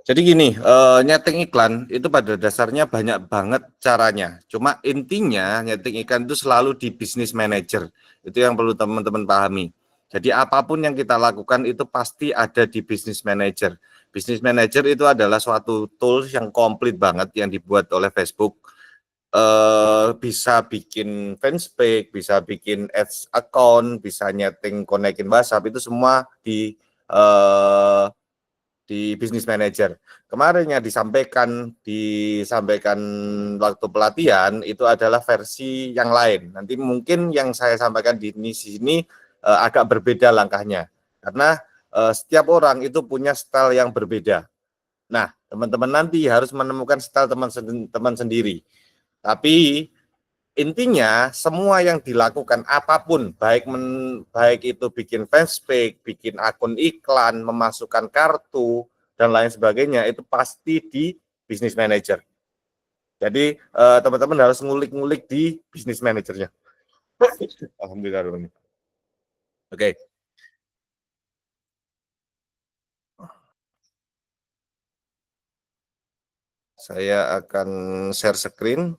Jadi gini, nyeting iklan itu pada dasarnya banyak banget caranya. Cuma intinya nyeting iklan itu selalu di business manager. Itu yang perlu teman-teman pahami. Jadi apapun yang kita lakukan itu pasti ada di business manager. Business manager itu adalah suatu tools yang komplit banget yang dibuat oleh Facebook. Bisa bikin fanspage, bisa bikin ads account, bisa nyeting, konekin WhatsApp, itu semua di business manager. Kemarin yang disampaikan waktu pelatihan itu adalah versi yang lain. Nanti mungkin yang saya sampaikan di sini agak berbeda langkahnya. Karena setiap orang itu punya style yang berbeda. Nah, teman-teman nanti harus menemukan style teman sendiri. Tapi intinya semua yang dilakukan apapun, baik itu bikin fanspage, bikin akun iklan, memasukkan kartu dan lain sebagainya, itu pasti di business manager. Jadi teman-teman harus ngulik-ngulik di business manajernya. Alhamdulillah. Oke. Saya akan share screen.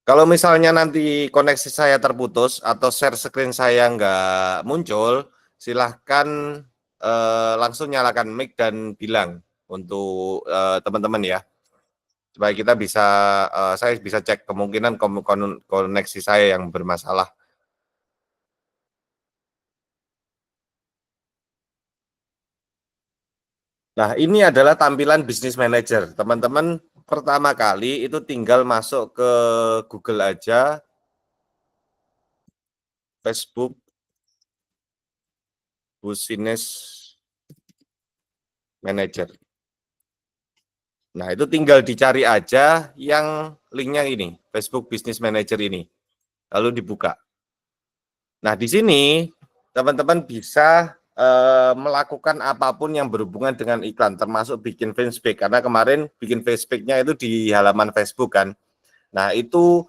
Kalau misalnya nanti koneksi saya terputus atau share screen saya nggak muncul, silahkan langsung nyalakan mic dan bilang untuk teman-teman ya, supaya kita bisa, saya bisa cek kemungkinan koneksi saya yang bermasalah. Nah, ini adalah tampilan Business Manager. Teman-teman pertama kali itu tinggal masuk ke Google aja, Facebook Business Manager. Nah, itu tinggal dicari aja yang linknya ini, Facebook Business Manager ini. Lalu dibuka. Nah, di sini teman-teman bisa melakukan apapun yang berhubungan dengan iklan, termasuk bikin fanspage. Karena kemarin bikin fanspage-nya itu di halaman Facebook kan. Nah, itu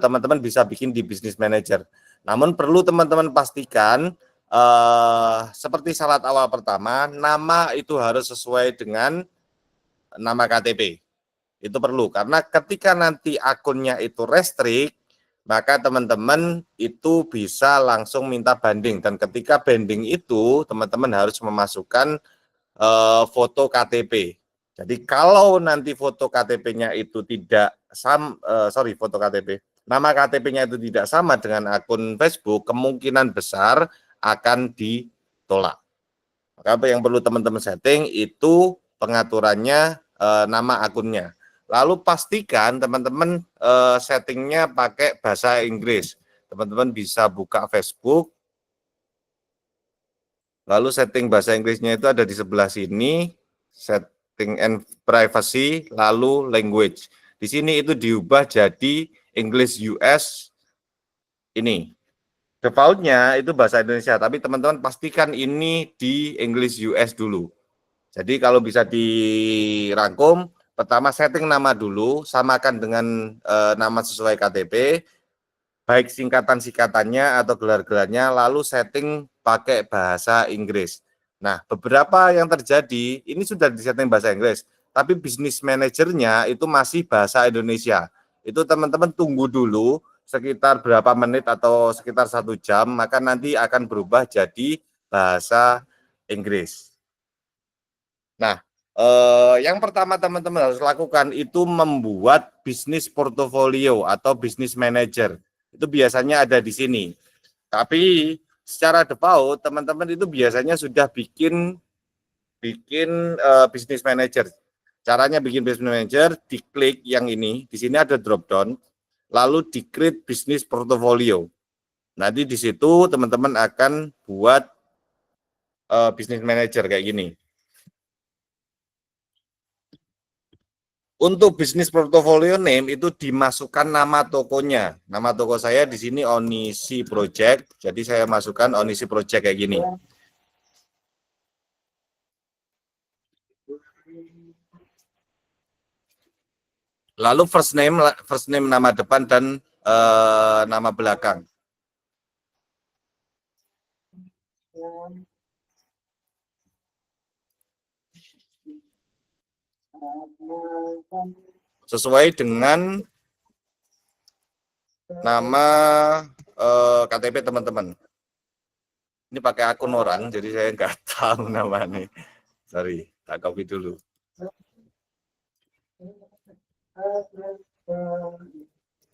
teman-teman bisa bikin di Business Manager. Namun perlu teman-teman pastikan, seperti syarat awal pertama, nama itu harus sesuai dengan nama KTP. Itu perlu, karena ketika nanti akunnya itu restrict, maka teman-teman itu bisa langsung minta banding. Dan ketika banding itu, teman-teman harus memasukkan foto KTP. Jadi kalau nanti foto KTP-nya itu tidak foto KTP, nama KTP-nya itu tidak sama dengan akun Facebook, kemungkinan besar akan ditolak. Maka apa yang perlu teman-teman setting itu pengaturannya nama akunnya. Lalu pastikan teman-teman settingnya pakai bahasa Inggris. Teman-teman bisa buka Facebook, lalu setting bahasa Inggrisnya itu ada di sebelah sini, setting and privacy, lalu language. Di sini itu diubah jadi English US ini. Defaultnya itu bahasa Indonesia, tapi teman-teman pastikan ini di English US dulu. Jadi kalau bisa dirangkum, pertama setting nama dulu, samakan dengan nama sesuai KTP, baik singkatan-singkatannya atau gelar-gelarnya, lalu setting pakai bahasa Inggris. Nah, beberapa yang terjadi, ini sudah disetting bahasa Inggris, tapi business manajernya itu masih bahasa Indonesia. Itu teman-teman tunggu dulu, sekitar berapa menit atau sekitar 1 jam, maka nanti akan berubah jadi bahasa Inggris. Nah, yang pertama teman-teman harus lakukan itu membuat bisnis portofolio atau bisnis manager. Itu biasanya ada di sini. Tapi secara default teman-teman itu biasanya sudah bikin bisnis manager. Caranya bikin bisnis manager, diklik yang ini, di sini ada drop down, lalu di create bisnis portofolio. Nanti di situ teman-teman akan buat bisnis manager kayak gini. Untuk bisnis portfolio name itu dimasukkan nama tokonya. Nama toko saya di sini Onisi Project. Jadi saya masukkan Onisi Project kayak gini. Lalu first name nama depan dan nama belakang. sesuai dengan nama KTP teman-teman. Ini pakai akun orang, jadi saya nggak tahu namanya. Sorry, tak copy dulu.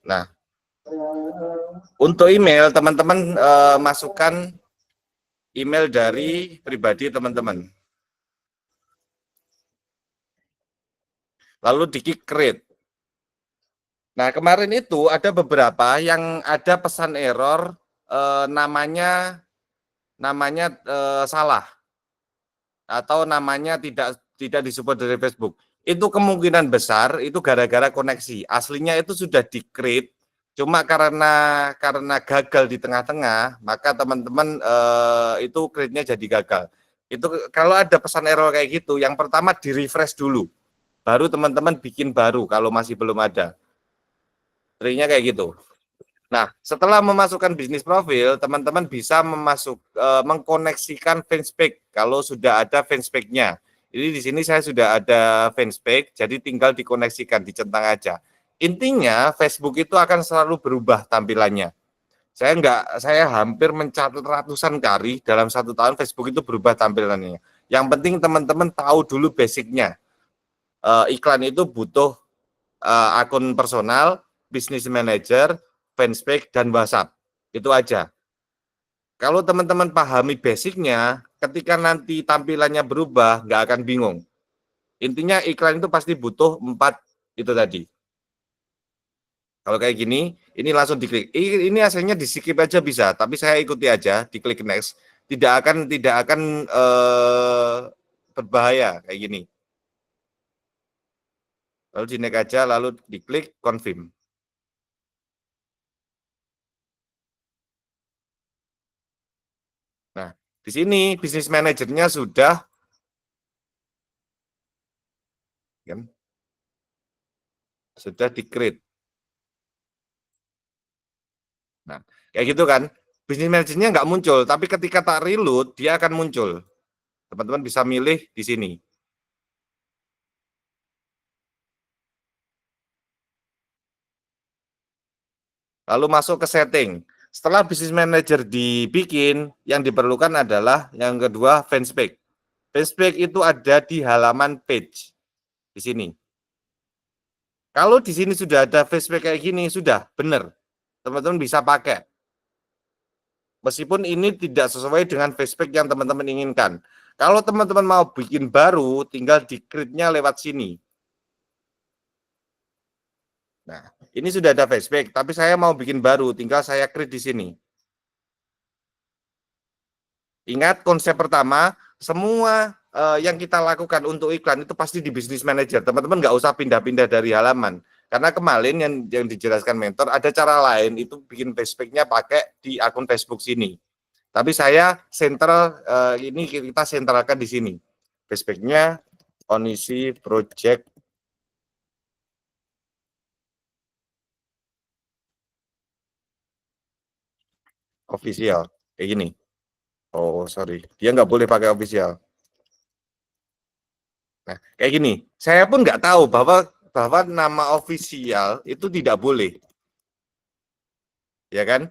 Nah, untuk email, teman-teman masukkan email dari pribadi teman-teman. Lalu di-klik create. Nah, kemarin itu ada beberapa yang ada pesan error namanya salah atau namanya tidak disupport dari Facebook. Itu kemungkinan besar itu gara-gara koneksi. Aslinya itu sudah di-create, cuma karena gagal di tengah-tengah, maka teman-teman itu create-nya jadi gagal. Itu kalau ada pesan error kayak gitu, yang pertama di-refresh dulu. Baru teman-teman bikin baru kalau masih belum ada. Triknya kayak gitu. Nah, setelah memasukkan bisnis profil, teman-teman bisa mengkoneksikan fanspage kalau sudah ada fanspage-nya. Jadi di sini saya sudah ada fanspage, jadi tinggal dikoneksikan, dicentang aja. Intinya Facebook itu akan selalu berubah tampilannya. Saya hampir mencatat ratusan kali dalam 1 tahun Facebook itu berubah tampilannya. Yang penting teman-teman tahu dulu basicnya. Iklan itu butuh akun personal, bisnis manager, fanspage, dan WhatsApp. Itu aja. Kalau teman-teman pahami basicnya, ketika nanti tampilannya berubah, nggak akan bingung. Intinya iklan itu pasti butuh 4 itu tadi. Kalau kayak gini, ini langsung diklik. Ini hasilnya di skip aja bisa, tapi saya ikuti aja, diklik next. Tidak akan berbahaya kayak gini. Lalu di next aja, lalu diklik confirm. Nah, di sini bisnis manajernya sudah di-create. Nah, kayak gitu kan. Bisnis manajernya nggak muncul, tapi ketika tak reload, dia akan muncul. Teman-teman bisa milih di sini. Lalu masuk ke setting. Setelah bisnis manager dibikin, yang diperlukan adalah yang kedua fanspage. Fanspage itu ada di halaman page di sini. Kalau di sini sudah ada fanspage kayak gini, sudah benar. Teman-teman bisa pakai. Meskipun ini tidak sesuai dengan fanspage yang teman-teman inginkan. Kalau teman-teman mau bikin baru, tinggal di-create-nya lewat sini. Nah, ini sudah ada fanspage, tapi saya mau bikin baru, tinggal saya create di sini. Ingat konsep pertama, semua yang kita lakukan untuk iklan itu pasti di bisnis manager. Teman-teman nggak usah pindah-pindah dari halaman. Karena kemarin yang dijelaskan mentor, ada cara lain itu bikin fanspage-nya pakai di akun Facebook sini. Tapi saya sentral, ini kita sentralkan di sini. Fanspage-nya Onisi Project Official. Kayak gini. Oh, sorry. Dia nggak boleh pakai official. Nah, kayak gini. Saya pun nggak tahu bahwa nama official itu tidak boleh. Ya kan?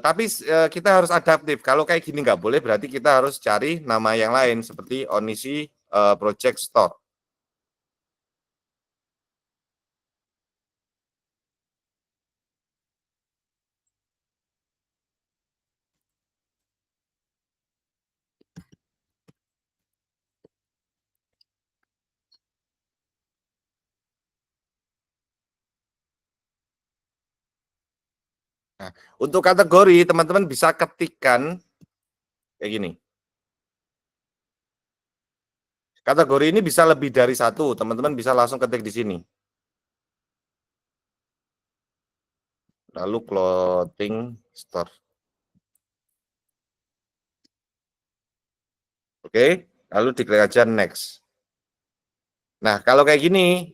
Tapi kita harus adaptif. Kalau kayak gini nggak boleh, berarti kita harus cari nama yang lain seperti Onisi Project Store. Nah, untuk kategori teman-teman bisa ketikkan kayak gini. Kategori ini bisa lebih dari satu, teman-teman bisa langsung ketik di sini. Lalu clothing store. Oke, lalu diklik aja next. Nah, kalau kayak gini,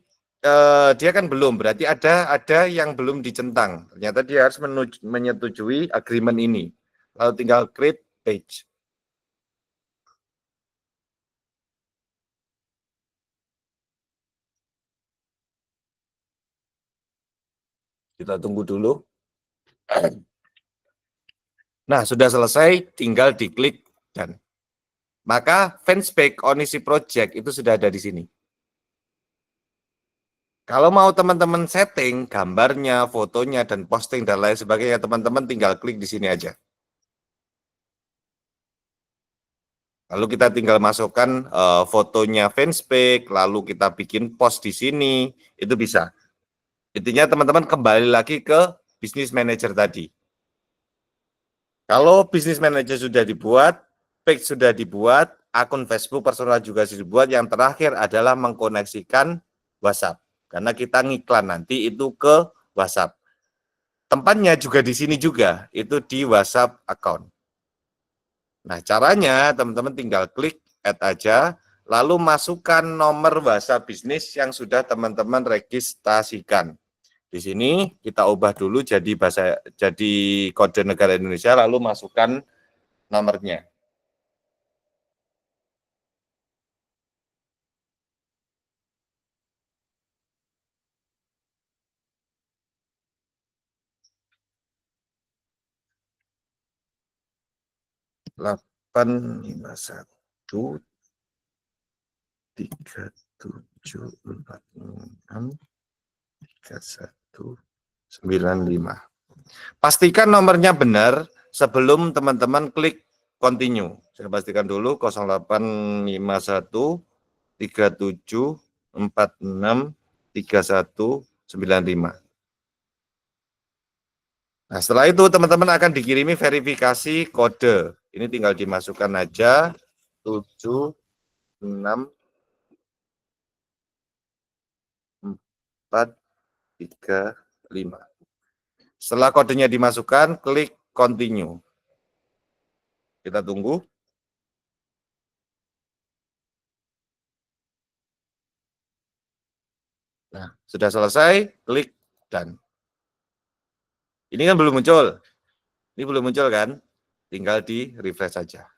dia kan belum, berarti ada yang belum dicentang. Ternyata dia harus menyetujui agreement ini. Lalu tinggal create page. Kita tunggu dulu. Nah, sudah selesai, tinggal diklik dan. Maka fanspage Onisi Project itu sudah ada di sini. Kalau mau teman-teman setting gambarnya, fotonya, dan posting dan lain sebagainya, teman-teman tinggal klik di sini aja. Lalu kita tinggal masukkan fotonya fanspage, lalu kita bikin post di sini, itu bisa. Intinya teman-teman kembali lagi ke Business Manager tadi. Kalau Business Manager sudah dibuat, page sudah dibuat, akun Facebook personal juga sudah dibuat, yang terakhir adalah mengkoneksikan WhatsApp. Karena kita ngiklan nanti itu ke WhatsApp. Tempatnya juga di sini juga, itu di WhatsApp account. Nah, caranya teman-teman tinggal klik add aja, lalu masukkan nomor WhatsApp bisnis yang sudah teman-teman registrasikan. Di sini kita ubah dulu jadi kode negara Indonesia, lalu masukkan nomornya. Delapan lima satu 37463195. Pastikan nomornya benar sebelum teman-teman klik continue. Saya pastikan dulu 085137463195. Nah, setelah itu teman-teman akan dikirimi verifikasi kode. Ini tinggal dimasukkan aja 76435. Setelah kodenya dimasukkan, klik continue. Kita tunggu. Nah, sudah selesai, klik done. Ini kan belum muncul. Ini belum muncul kan? Tinggal di refresh saja.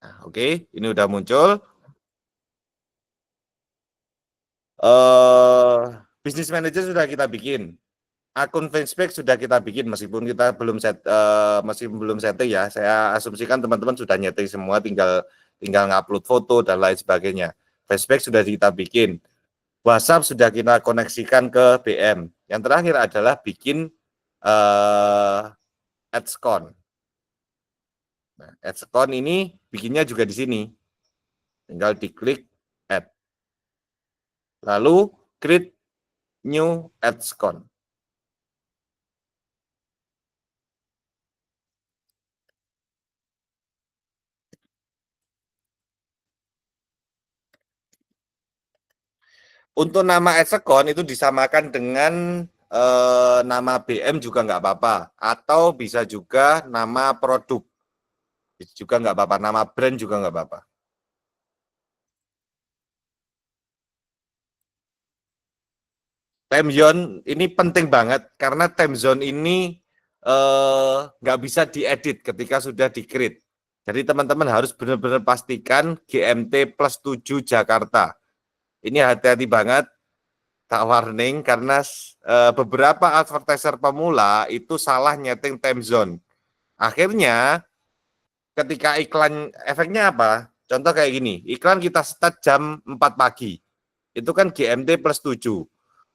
Nah, oke, ini udah muncul. Business Manager sudah kita bikin. Akun fanspage sudah kita bikin meskipun kita masih belum setting ya. Saya asumsikan teman-teman sudah nyeting semua, tinggal ngupload foto dan lain sebagainya. Fanspage sudah kita bikin. WhatsApp sudah kita koneksikan ke BM. Yang terakhir adalah bikin ads-con. Nah, ads-con ini bikinnya juga di sini. Tinggal diklik add. Lalu create new ads-con. Untuk nama ads-con itu disamakan dengan nama BM juga nggak apa-apa. Atau bisa juga nama produk. Juga nggak apa-apa. Nama brand juga nggak apa-apa. Time zone ini penting banget karena time zone ini nggak bisa diedit ketika sudah di-create. Jadi teman-teman harus benar-benar pastikan GMT +7 Jakarta. Ini hati-hati banget, tak warning karena beberapa advertiser pemula itu salah nyeting time zone. Akhirnya ketika iklan, efeknya apa? Contoh kayak gini, iklan kita start jam 4 pagi. Itu kan GMT +7.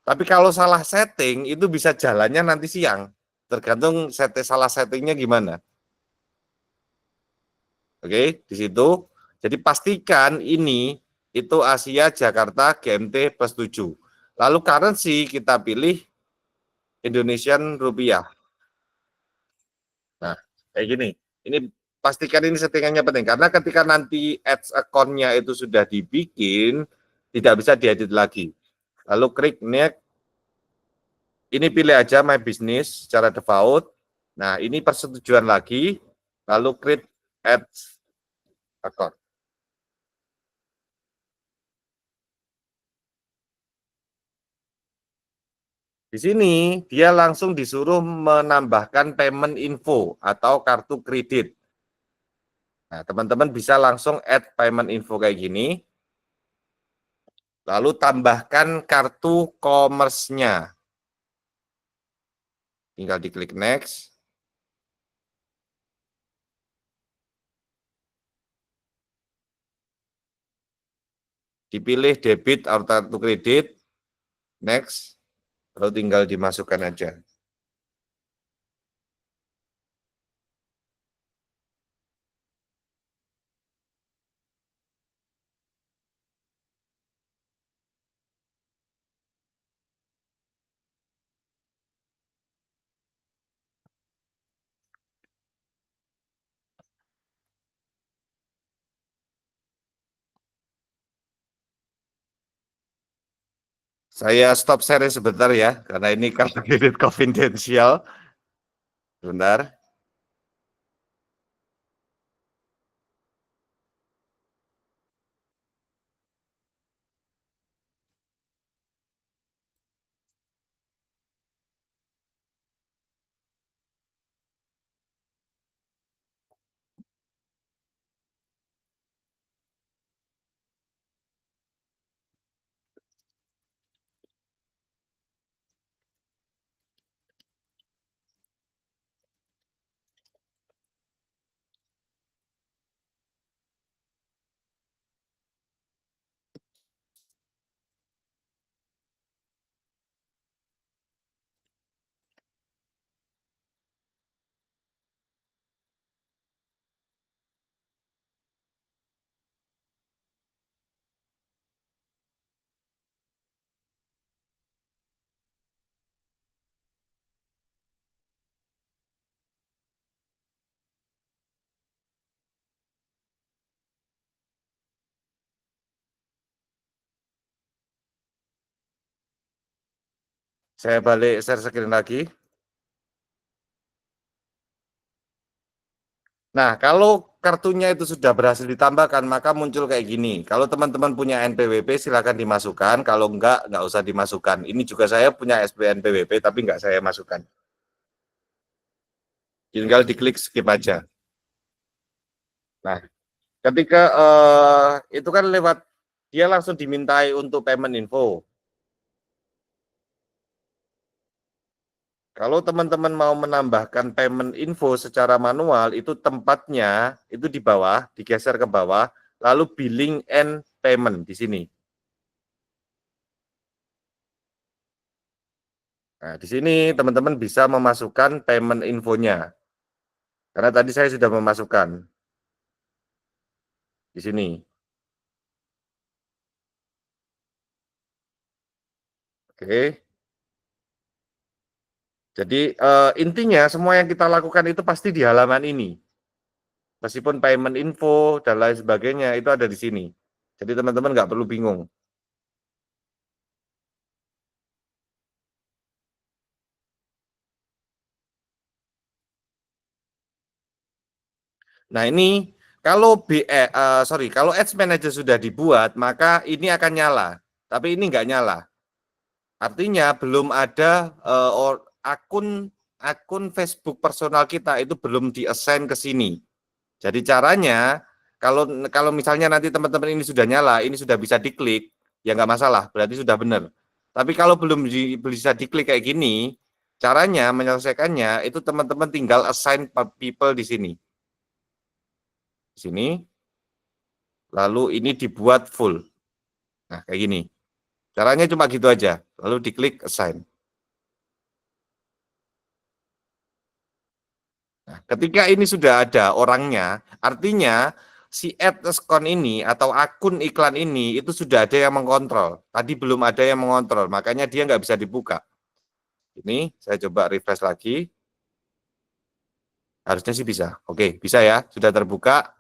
Tapi kalau salah setting itu bisa jalannya nanti siang. Tergantung salah settingnya gimana. Oke, di situ. Jadi pastikan ini itu Asia Jakarta GMT +7. Lalu currency kita pilih Indonesian rupiah. Nah, kayak gini. Ini pastikan ini settingannya penting karena ketika nanti ads account-nya itu sudah dibikin, tidak bisa diedit lagi. Lalu klik next. Ini pilih aja My Business secara default. Nah, ini persetujuan lagi. Lalu create ads account. Di sini dia langsung disuruh menambahkan payment info atau kartu kredit. Nah, teman-teman bisa langsung add payment info kayak gini. Lalu tambahkan kartu commerce-nya. Tinggal diklik next. Dipilih debit atau kartu kredit. Next. Lalu tinggal dimasukkan aja. Saya stop share sebentar ya, karena ini kartu kredit confidential. Sebentar. Saya balik share screen lagi. Nah, kalau kartunya itu sudah berhasil ditambahkan, maka muncul kayak gini. Kalau teman-teman punya NPWP, silakan dimasukkan. Kalau enggak usah dimasukkan. Ini juga saya punya NPWP, tapi enggak saya masukkan. Tinggal diklik skip aja. Nah, ketika itu kan lewat, dia langsung dimintai untuk payment info. Kalau teman-teman mau menambahkan payment info secara manual, itu tempatnya itu di bawah, digeser ke bawah, lalu billing and payment di sini. Nah, di sini teman-teman bisa memasukkan payment infonya. Karena tadi saya sudah memasukkan di sini. Oke. Jadi intinya semua yang kita lakukan itu pasti di halaman ini. Meskipun payment info dan lain sebagainya itu ada di sini. Jadi teman-teman nggak perlu bingung. Nah ini kalau kalau Ads Manager sudah dibuat, maka ini akan nyala. Tapi ini nggak nyala. Artinya belum ada akun Facebook personal kita itu belum di-assign ke sini. Jadi caranya kalau misalnya nanti teman-teman ini sudah nyala, ini sudah bisa diklik, ya nggak masalah, berarti sudah benar. Tapi kalau belum bisa diklik kayak gini, caranya menyelesaikannya itu teman-teman tinggal assign people di sini. Di sini, lalu ini dibuat full. Nah, kayak gini. Caranya cuma gitu aja, lalu diklik assign. Nah, ketika ini sudah ada orangnya, artinya si AdScon ini atau akun iklan ini itu sudah ada yang mengontrol. Tadi belum ada yang mengontrol, makanya dia nggak bisa dibuka. Ini saya coba refresh lagi. Harusnya sih bisa. Oke, bisa ya, sudah terbuka.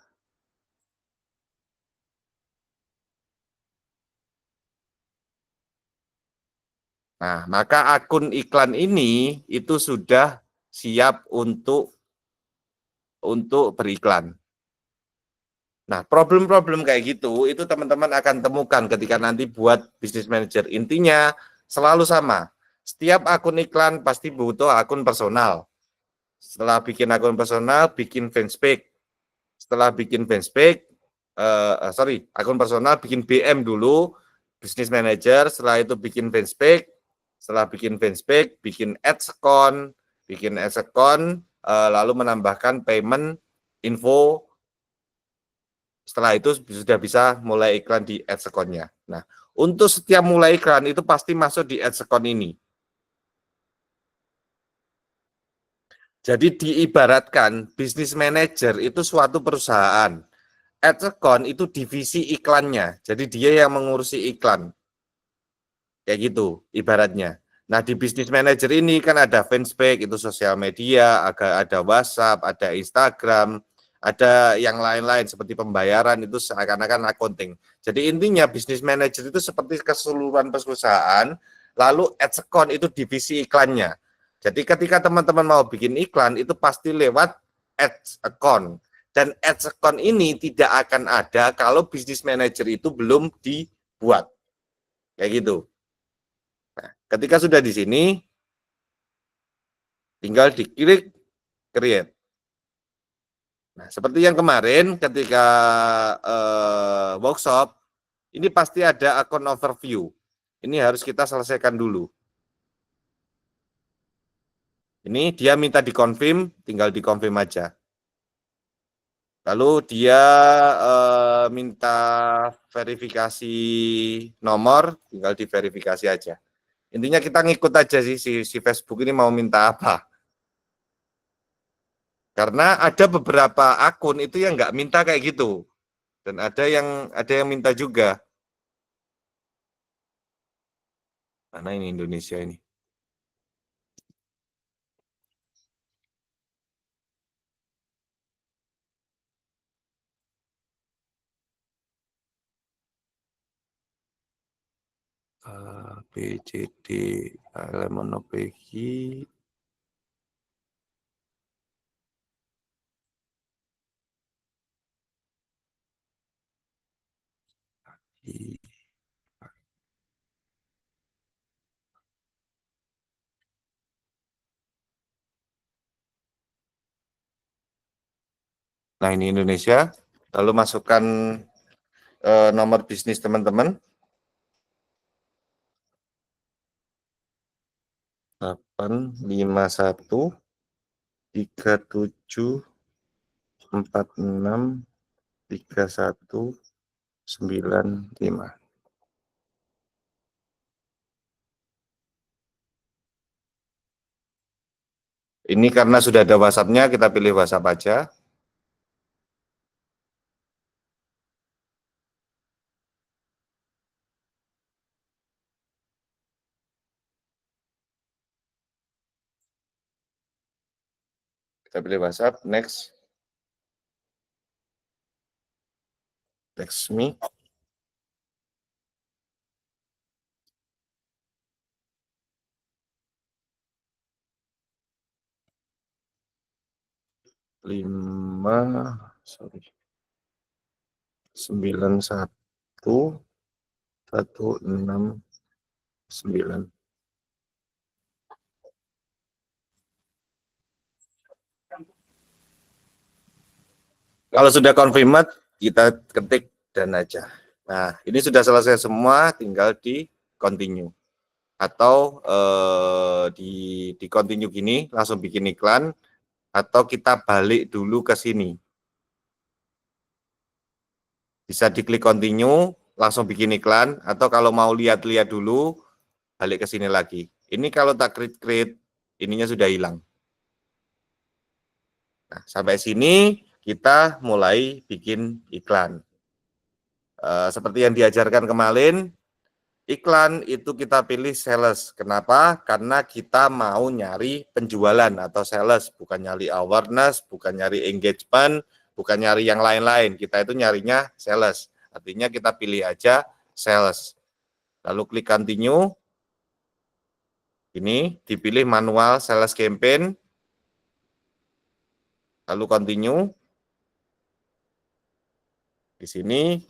Nah, maka akun iklan ini itu sudah siap untuk beriklan. Nah, problem-problem kayak gitu, itu teman-teman akan temukan ketika nanti buat business manager. Intinya selalu sama. Setiap akun iklan pasti butuh akun personal. Setelah bikin akun personal, bikin fanspage. Setelah bikin fanspage, akun personal, bikin BM dulu. Business Manager, setelah itu bikin fanspage, setelah bikin fanspage, bikin ads account, lalu menambahkan payment info. Setelah itu sudah bisa mulai iklan di ads account-nya. Nah, untuk setiap mulai iklan itu pasti masuk di ads account ini. Jadi diibaratkan Business Manager itu suatu perusahaan. Ads account itu divisi iklannya. Jadi dia yang mengurusi iklan. Kayak gitu ibaratnya. Nah, di Business Manager ini kan ada fanspage, itu sosial media, ada WhatsApp, ada Instagram, ada yang lain-lain seperti pembayaran, itu seakan-akan accounting. Jadi intinya Business Manager itu seperti keseluruhan perusahaan, lalu ads account itu divisi iklannya. Jadi ketika teman-teman mau bikin iklan, itu pasti lewat ads account. Dan ads account ini tidak akan ada kalau Business Manager itu belum dibuat. Kayak gitu. Nah, ketika sudah di sini, tinggal diklik create. Nah, seperti yang kemarin ketika workshop, ini pasti ada akun overview. Ini harus kita selesaikan dulu. Ini dia minta dikonfirm, tinggal dikonfirm aja. Lalu dia minta verifikasi nomor, tinggal diverifikasi aja. Intinya kita ngikut aja sih si Facebook ini mau minta apa. Karena ada beberapa akun itu yang nggak minta kayak gitu. Dan ada yang minta juga. Mana ini Indonesia ini? A, B, C, D, Lemonopegi. Nah, ini Indonesia. Lalu masukkan nomor bisnis teman-teman. 851 37 46 31 95. Ini karena sudah ada WhatsApp-nya, kita pilih WhatsApp aja. Kita pilih WhatsApp, next. Text me. Sorry. 91169. Kalau sudah confirmed, kita ketik dan aja. Nah, ini sudah selesai semua, tinggal di continue. Atau di continue gini, langsung bikin iklan, atau kita balik dulu ke sini. Bisa diklik continue, langsung bikin iklan, atau kalau mau lihat-lihat dulu, balik ke sini lagi. Ini kalau tak create, ininya sudah hilang. Nah, sampai sini kita mulai bikin iklan. Seperti yang diajarkan kemarin, iklan itu kita pilih sales. Kenapa? Karena kita mau nyari penjualan atau sales, bukan nyari awareness, bukan nyari engagement, bukan nyari yang lain-lain. Kita itu nyarinya sales. Artinya kita pilih aja sales. Lalu klik continue. Ini dipilih manual sales campaign. Lalu continue. Di sini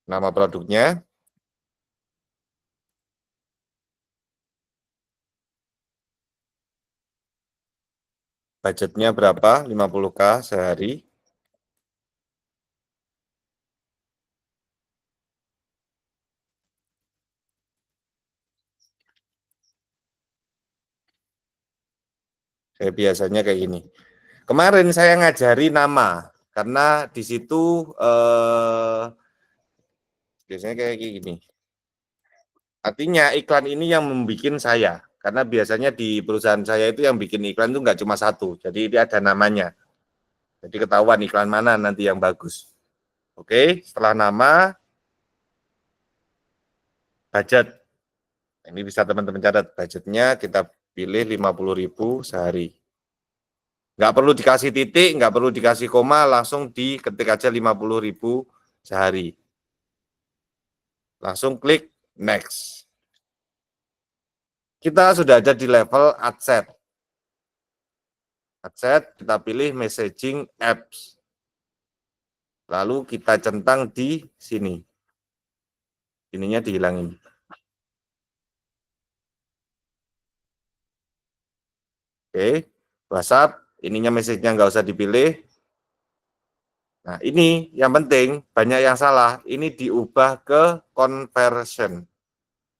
nama produknya. Budgetnya berapa? 50K sehari. Kayak biasanya kayak gini. Kemarin saya ngajari nama, karena di situ biasanya kayak gini. Artinya iklan ini yang membuat saya, karena biasanya di perusahaan saya itu yang bikin iklan itu nggak cuma satu, jadi ini ada namanya. Jadi ketahuan iklan mana nanti yang bagus. Oke, setelah nama, budget. Ini bisa teman-teman catat, budgetnya kita pilih 50.000 sehari. Nggak perlu dikasih titik, nggak perlu dikasih koma, langsung diketik aja 50.000 sehari. Langsung klik next. Kita sudah ada di level ad set. Ad set, kita pilih messaging apps. Lalu kita centang di sini. Ininya dihilangin. Oke, WhatsApp, ininya message-nya nggak usah dipilih. Nah, ini yang penting, banyak yang salah. Ini diubah ke conversion.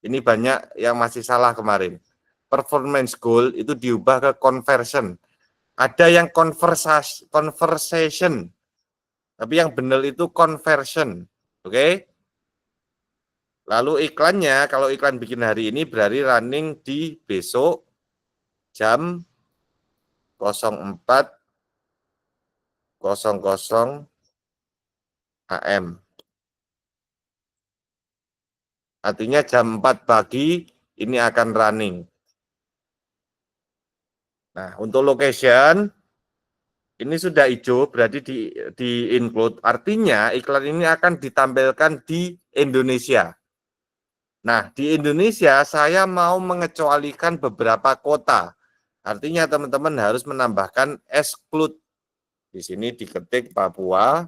Ini banyak yang masih salah kemarin. Performance goal itu diubah ke conversion. Ada yang conversation, tapi yang benar itu conversion. Oke? Lalu iklannya, kalau iklan bikin hari ini berarti running di besok jam 04.00 AM. Artinya jam 4 pagi ini akan running. Nah, untuk location, ini sudah hijau, berarti di include. Artinya iklan ini akan ditampilkan di Indonesia. Nah, di Indonesia saya mau mengecualikan beberapa kota. Artinya teman-teman harus menambahkan exclude. Di sini diketik Papua,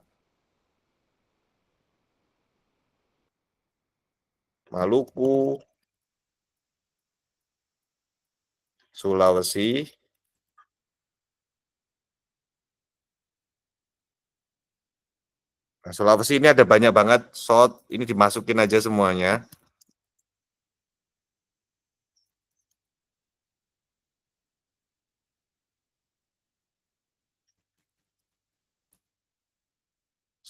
Maluku, Sulawesi, nah, Sulawesi ini ada banyak banget shot, ini dimasukin aja semuanya.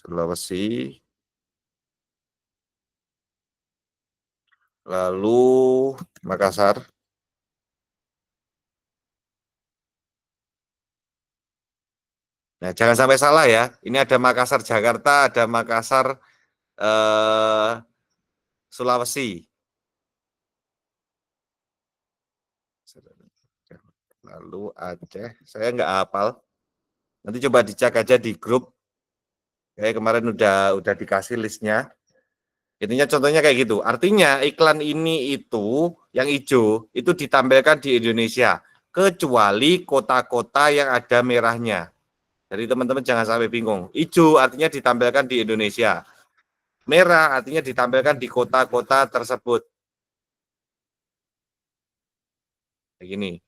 Sulawesi, lalu Makassar. Nah, jangan sampai salah ya. Ini ada Makassar Jakarta, ada Makassar Sulawesi. Lalu Aceh, saya nggak hafal. Nanti coba dicek aja di grup. Kayak kemarin udah dikasih listnya. Intinya contohnya kayak gitu. Artinya iklan ini itu yang hijau itu ditampilkan di Indonesia kecuali kota-kota yang ada merahnya. Jadi teman-teman jangan sampai bingung. Hijau artinya ditampilkan di Indonesia. Merah artinya ditampilkan di kota-kota tersebut. Kayak gini.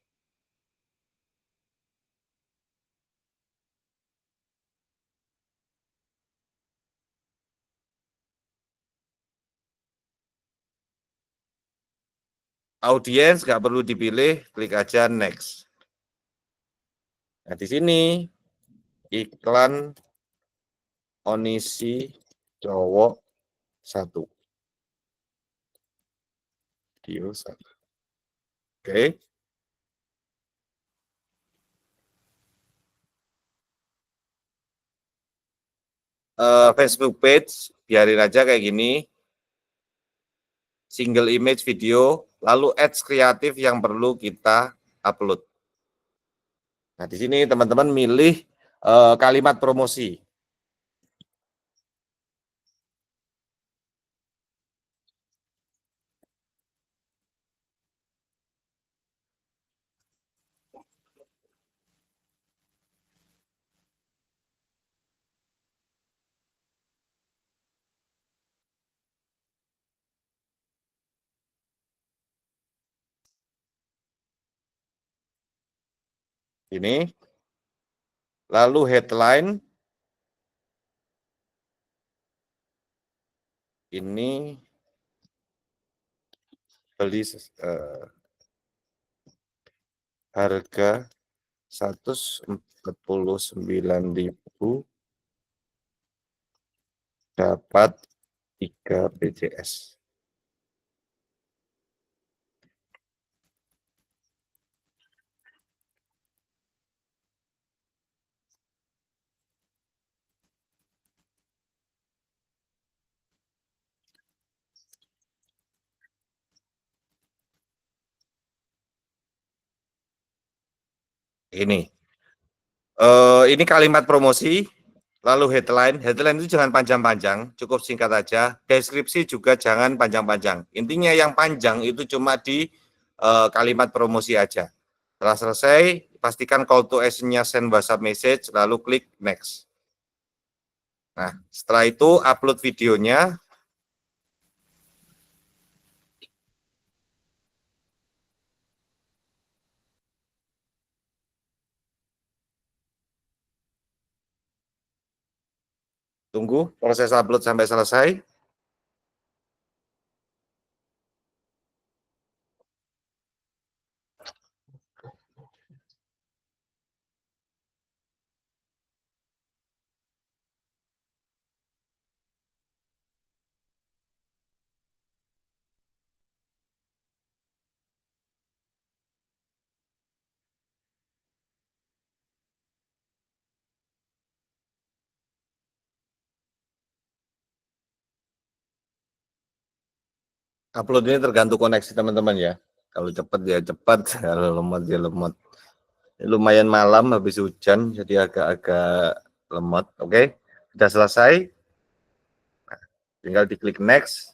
Audiens nggak perlu dipilih, klik aja next. Nah, di sini iklan Onisi cowok 1. Video 1. Oke. Facebook page, biarin aja kayak gini. Single image video, lalu ads kreatif yang perlu kita upload. Nah, di sini teman-teman milih kalimat promosi. Ini. Lalu headline. Ini beli harga 149.000 dapat 3 BCS. Ini kalimat promosi, lalu headline. Headline itu jangan panjang-panjang, cukup singkat aja. Deskripsi juga jangan panjang-panjang. Intinya yang panjang itu cuma di kalimat promosi aja. Setelah selesai, pastikan call to action-nya send WhatsApp message, lalu klik next. Nah, setelah itu upload videonya. Tunggu proses upload sampai selesai. Upload ini tergantung koneksi teman-teman ya. Kalau cepat ya cepat, kalau lemot ya lemot. Lumayan malam habis hujan, jadi agak-agak lemot. Oke, sudah selesai. Tinggal diklik next.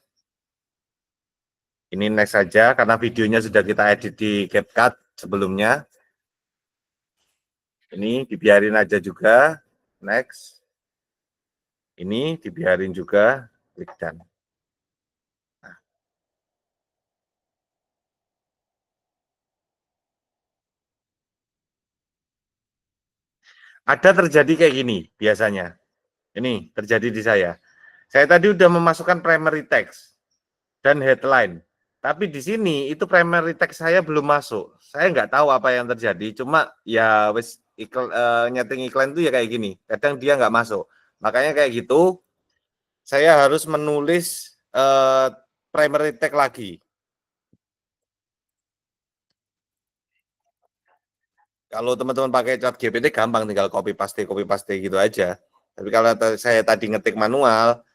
Ini next saja karena videonya sudah kita edit di CapCut sebelumnya. Ini dibiarin aja juga. Next. Ini dibiarin juga. Klik done. Ada terjadi kayak gini biasanya. Ini terjadi di saya. Saya tadi udah memasukkan primary text dan headline. Tapi di sini itu primary text saya belum masuk. Saya nggak tahu apa yang terjadi. Cuma ya wes nyeting iklan itu ya kayak gini. Kadang dia nggak masuk. Makanya kayak gitu. Saya harus menulis primary text lagi. Kalau teman-teman pakai ChatGPT gampang, tinggal copy paste gitu aja. Tapi kalau saya tadi ngetik manual,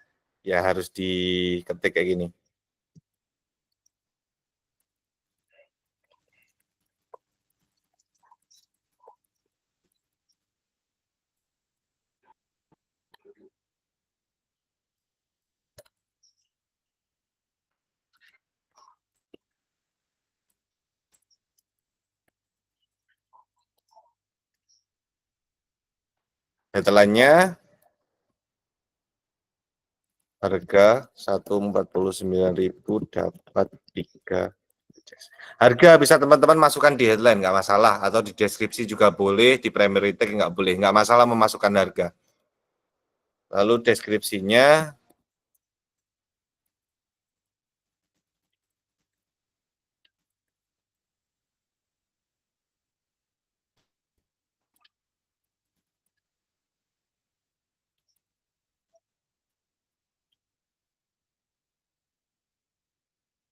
ya harus diketik kayak gini. Headline-nya harga 149.000 dapat 3. Harga bisa teman-teman masukkan di headline, nggak masalah. Atau di deskripsi juga boleh, di primary text nggak boleh. Nggak masalah memasukkan harga. Lalu deskripsinya,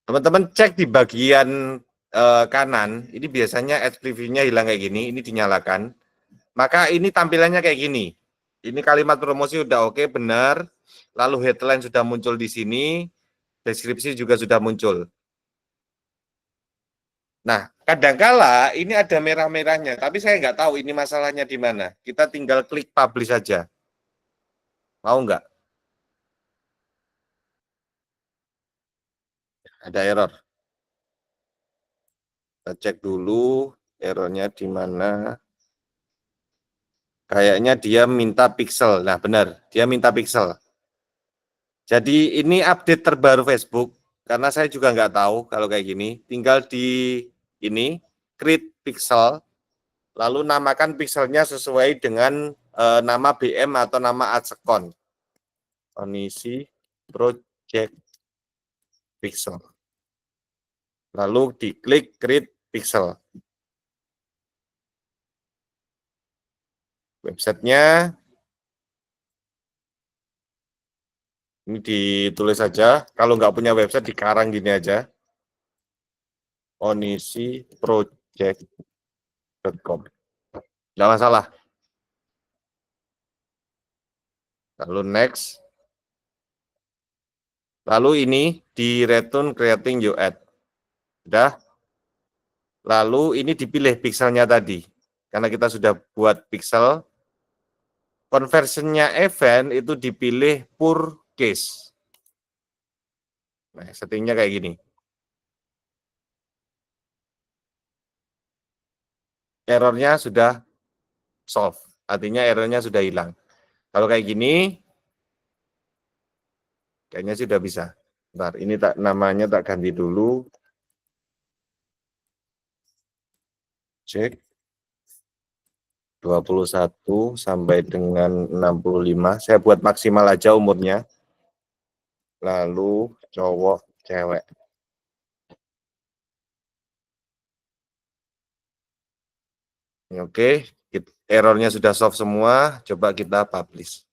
teman-teman cek di bagian kanan, ini biasanya ads preview-nya hilang kayak gini, ini dinyalakan. Maka ini tampilannya kayak gini. Ini kalimat promosi udah oke, benar. Lalu headline sudah muncul di sini, deskripsi juga sudah muncul. Nah, kadangkala ini ada merah-merahnya, tapi saya nggak tahu ini masalahnya di mana. Kita tinggal klik publish saja. Mau nggak? Ada error. Kita cek dulu errornya di mana. Kayaknya dia minta pixel. Nah, benar. Dia minta pixel. Jadi ini update terbaru Facebook. Karena saya juga nggak tahu kalau kayak gini. Tinggal di ini, create pixel. Lalu namakan pixelnya sesuai dengan nama BM atau nama ads account. Kondisi project pixel. Lalu diklik create pixel. Websitenya ini ditulis saja. Kalau nggak punya website, dikarang gini aja. onisiproject.com. Nggak masalah. Lalu next. Lalu ini di return creating new ad. Sudah. Lalu ini dipilih pixelnya tadi. Karena kita sudah buat pixel. Conversionnya event itu dipilih per case. Nah, settingnya kayak gini. Errornya sudah solve. Artinya errornya sudah hilang. Kalau kayak gini, kayaknya sudah bisa. Bentar, ini namanya tak ganti dulu. Cek 21 sampai dengan 65. Saya buat maksimal aja umurnya. Lalu cowok, cewek. Oke, errornya sudah solve semua. Coba kita publish.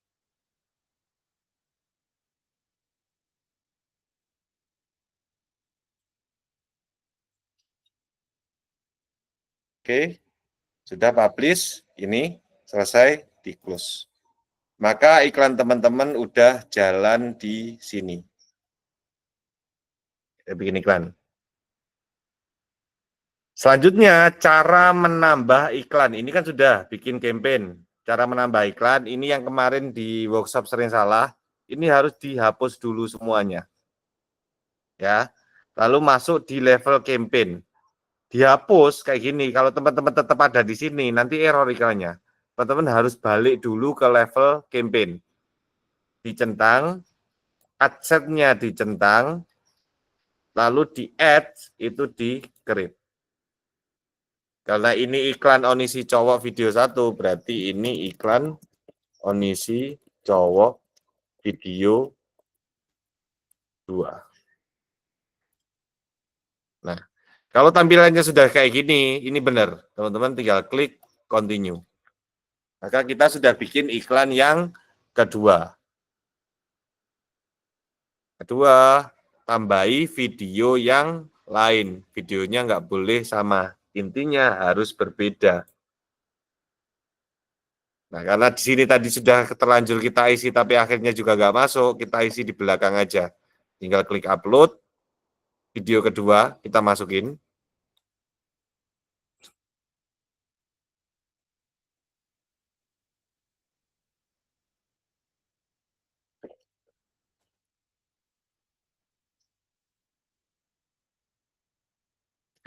Oke, sudah publish. Ini selesai, di close. Maka iklan teman-teman udah jalan di sini. Kita bikin iklan. Selanjutnya, cara menambah iklan. Ini kan sudah bikin campaign. Cara menambah iklan, ini yang kemarin di workshop sering salah. Ini harus dihapus dulu semuanya. Ya. Lalu masuk di level campaign. Dihapus kayak gini. Kalau teman-teman tetap ada di sini, nanti error iklannya. Teman-teman harus balik dulu ke level campaign. Dicentang, adset-nya dicentang, lalu di add itu di create. Karena ini iklan onisi cowok video 1, berarti ini iklan onisi cowok video 2. Nah, kalau tampilannya sudah kayak gini, ini benar. Teman-teman tinggal klik continue. Maka kita sudah bikin iklan yang kedua. Kedua, tambahi video yang lain. Videonya nggak boleh sama. Intinya harus berbeda. Nah, karena di sini tadi sudah terlanjur kita isi, tapi akhirnya juga nggak masuk, kita isi di belakang aja. Tinggal klik upload, video kedua kita masukin.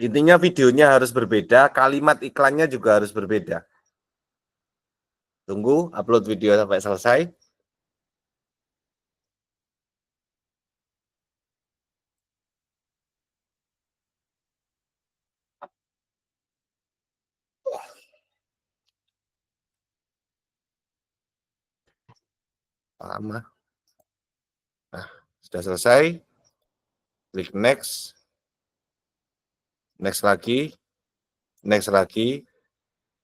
Intinya videonya harus berbeda, kalimat iklannya juga harus berbeda. Tunggu upload video sampai selesai. Lama. Nah, sudah selesai. Klik next. Next lagi. Next lagi.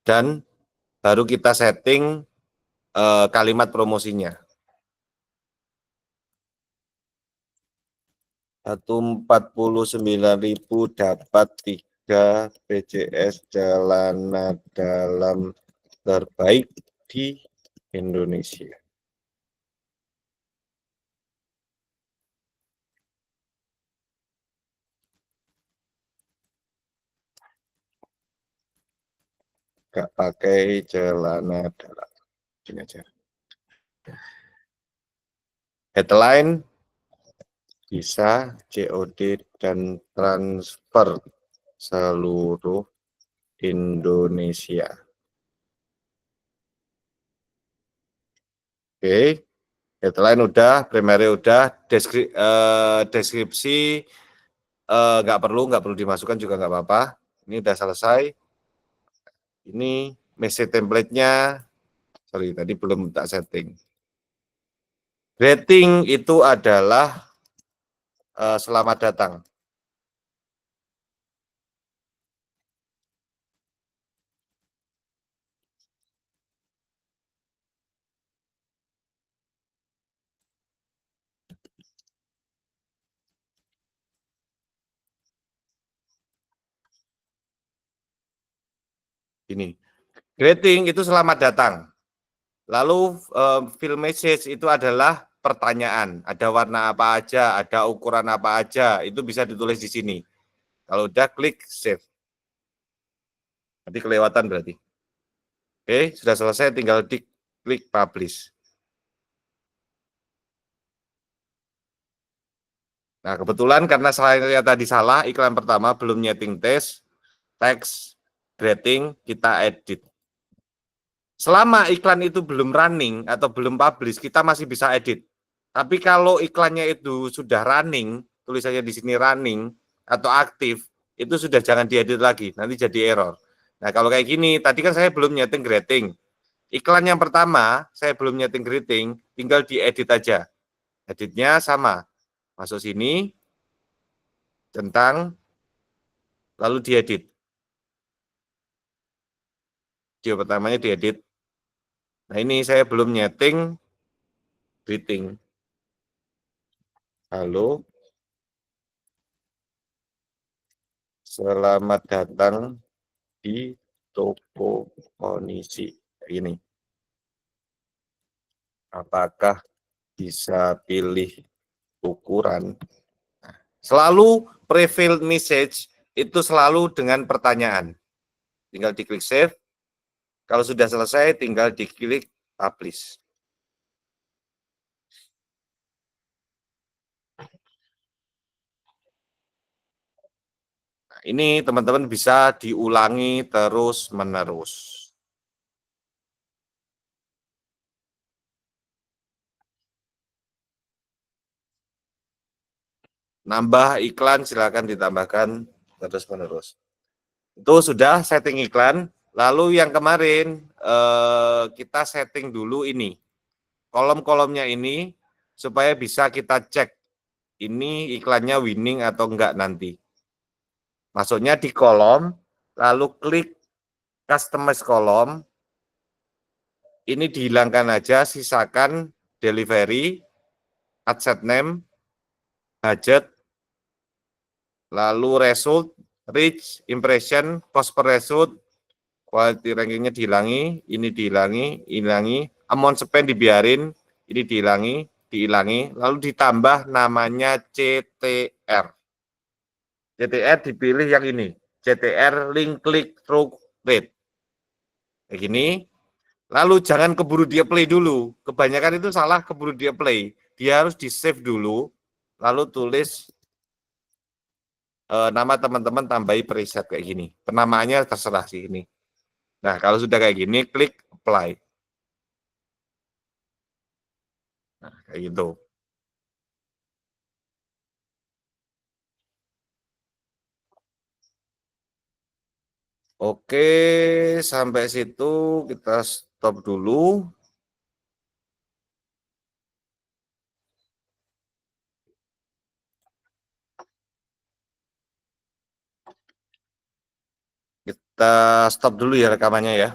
Dan baru kita setting kalimat promosinya. 149.000 dapat 3 PJS celana dalam terbaik di Indonesia. Gak pakai celana dalam. Ini aja. Headline bisa COD dan transfer seluruh Indonesia. Oke, headline udah, primary udah, deskripsi nggak perlu dimasukkan juga nggak apa-apa. Ini udah selesai. Ini message template-nya, sorry tadi belum tak setting. Rating itu adalah selamat datang. Ini. Greeting itu selamat datang. Lalu fill message itu adalah pertanyaan. Ada warna apa aja, ada ukuran apa aja, itu bisa ditulis di sini. Kalau udah klik save. Nanti kelewatan berarti. Oke, sudah selesai, tinggal klik publish. Nah, kebetulan karena saya tadi salah, iklan pertama belum nyeting teks, greeting, kita edit. Selama iklan itu belum running atau belum publish, kita masih bisa edit. Tapi kalau iklannya itu sudah running, tulisannya di sini running atau aktif, itu sudah jangan diedit lagi, nanti jadi error. Nah, kalau kayak gini, tadi kan saya belum nyeting greeting. Iklan yang pertama, saya belum nyeting greeting, tinggal diedit aja. Editnya sama, masuk sini, centang, lalu diedit. Video pertamanya diedit. Nah, ini saya belum nyeting greeting. Halo, selamat datang di toko kondisi. Ini. Apakah bisa pilih ukuran? Selalu prefill message itu selalu dengan pertanyaan. Tinggal diklik save. Kalau sudah selesai, tinggal diklik publish. Nah, ini teman-teman bisa diulangi terus-menerus. Nambah iklan silakan ditambahkan terus-menerus. Itu sudah setting iklan. Lalu yang kemarin kita setting dulu ini. Kolom-kolomnya ini supaya bisa kita cek ini iklannya winning atau enggak nanti. Masuknya di kolom, lalu klik customize kolom. Ini dihilangkan aja, sisakan delivery, ad set name, budget, lalu result, reach, impression, cost per result, quality rankingnya dihilangi, ini dihilangi, amount spend dibiarin, ini dihilangi, lalu ditambah namanya CTR. CTR dipilih yang ini, CTR link click through rate. Kayak gini, lalu jangan keburu dia play dulu. Kebanyakan itu salah keburu dia play. Dia harus di save dulu, lalu tulis nama teman-teman tambahi preset kayak gini. Penamaannya terserah sih ini. Nah, kalau sudah kayak gini, klik apply. Nah, kayak gitu. Oke, sampai situ kita stop dulu. Kita stop dulu ya rekamannya ya.